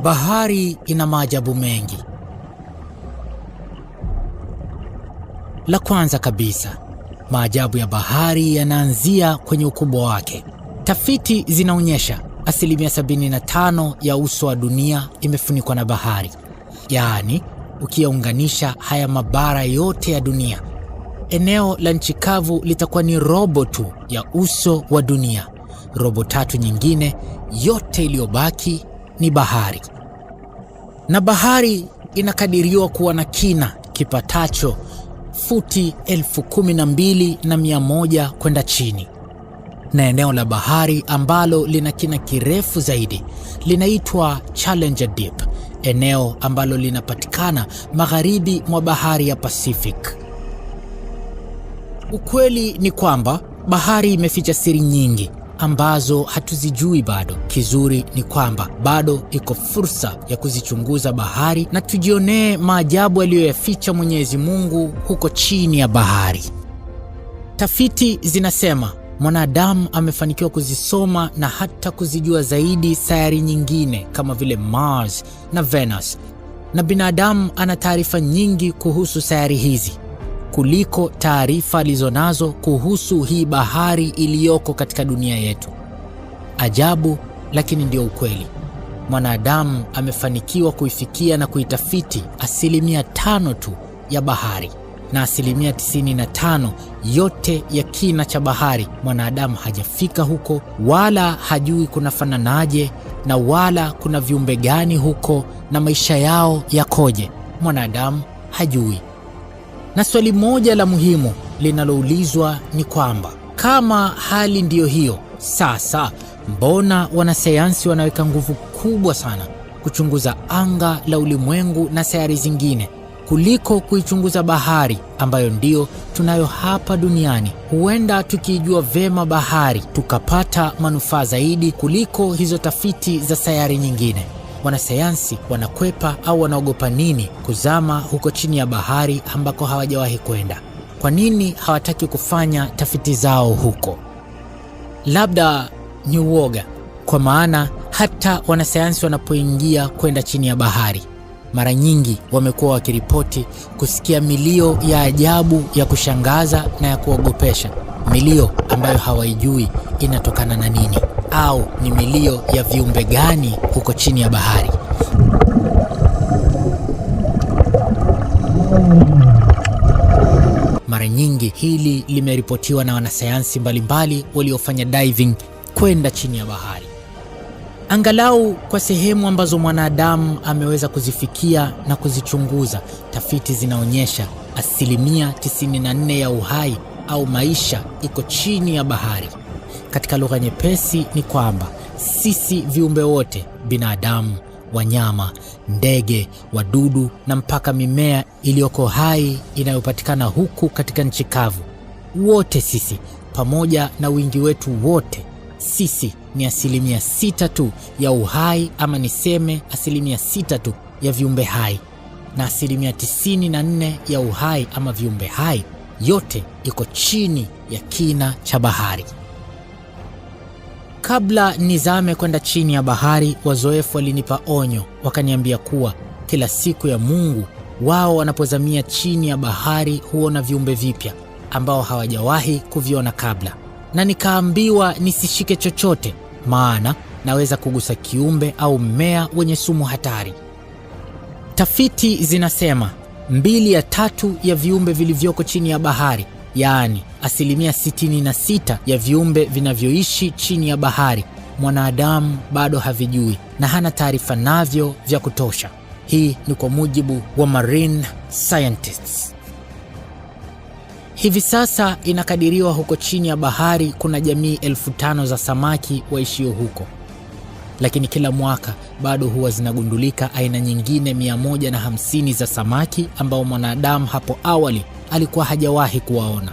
Bahari ina maajabu mengi. La kwanza kabisa, maajabu ya bahari yanaanzia kwenye ukubwa wake. Tafiti zinaonyesha 75% ya uso wa dunia imefunikwa na bahari. Yaani, ukiyaunganisha haya mabara yote ya dunia, eneo la nchi kavu litakuwa ni robo tu ya uso wa dunia. Robo tatu nyingine yote iliyobaki ni bahari. Na bahari inakadiriwa kuwa na kina kipatacho futi 12,100 kwenda chini. Na eneo la bahari ambalo lina kina kirefu zaidi linaitwa Challenger Deep, eneo ambalo linapatikana magharibi mwa bahari ya Pacific. Ukweli ni kwamba bahari imeficha siri nyingi ambazo hatuzijui bado. Kizuri ni kwamba bado iko fursa ya kuzichunguza bahari na tujionee maajabu aliyoyaficha Mwenyezi Mungu huko chini ya bahari. Tafiti zinasema mwanadamu amefanikiwa kuzisoma na hata kuzijua zaidi sayari nyingine kama vile Mars na Venus, na binadamu ana taarifa nyingi kuhusu sayari hizi kuliko taarifa alizonazo kuhusu hii bahari iliyoko katika dunia yetu. Ajabu, lakini ndio ukweli. Mwanadamu amefanikiwa kuifikia na kuitafiti 5% tu ya bahari, na 95% yote ya kina cha bahari mwanadamu hajafika huko, wala hajui kunafananaje, na wala kuna viumbe gani huko na maisha yao yakoje. Mwanadamu hajui. Na swali moja la muhimu linaloulizwa ni kwamba kama hali ndiyo hiyo, sasa mbona wanasayansi wanaweka nguvu kubwa sana kuchunguza anga la ulimwengu na sayari zingine kuliko kuichunguza bahari ambayo ndio tunayo hapa duniani? Huenda tukijua vema bahari tukapata manufaa zaidi kuliko hizo tafiti za sayari nyingine. Wanasayansi wanakwepa au wanaogopa nini kuzama huko chini ya bahari ambako hawajawahi kwenda? Kwa nini hawataki kufanya tafiti zao huko? Labda ni uoga, kwa maana hata wanasayansi wanapoingia kwenda chini ya bahari, mara nyingi wamekuwa wakiripoti kusikia milio ya ajabu ya kushangaza na ya kuogopesha, milio ambayo hawaijui inatokana na nini au ni milio ya viumbe gani huko chini ya bahari. Mara nyingi hili limeripotiwa na wanasayansi mbalimbali waliofanya diving kwenda chini ya bahari. Angalau kwa sehemu ambazo mwanadamu ameweza kuzifikia na kuzichunguza, tafiti zinaonyesha 94% ya uhai au maisha iko chini ya bahari. Katika lugha nyepesi ni kwamba sisi viumbe wote, binadamu, wanyama, ndege, wadudu na mpaka mimea iliyoko hai inayopatikana huku katika nchi kavu, wote sisi pamoja na wingi wetu wote, sisi ni 6% tu ya uhai, ama niseme 6% tu ya viumbe hai, na 94% ya uhai ama viumbe hai yote iko chini ya kina cha bahari. Kabla nizame kwenda chini ya bahari, wazoefu walinipa onyo, wakaniambia kuwa kila siku ya Mungu wao wanapozamia chini ya bahari huona viumbe vipya ambao hawajawahi kuviona kabla, na nikaambiwa nisishike chochote, maana naweza kugusa kiumbe au mmea wenye sumu hatari. Tafiti zinasema 2/3 ya viumbe vilivyoko chini ya bahari, yaani 66% ya viumbe vinavyoishi chini ya bahari, mwanadamu bado havijui na hana taarifa navyo vya kutosha. Hii ni kwa mujibu wa marine scientists. Hivi sasa inakadiriwa huko chini ya bahari kuna jamii 5,000 za samaki waishio huko, lakini kila mwaka bado huwa zinagundulika aina nyingine 150 za samaki ambao mwanadamu hapo awali alikuwa hajawahi kuwaona.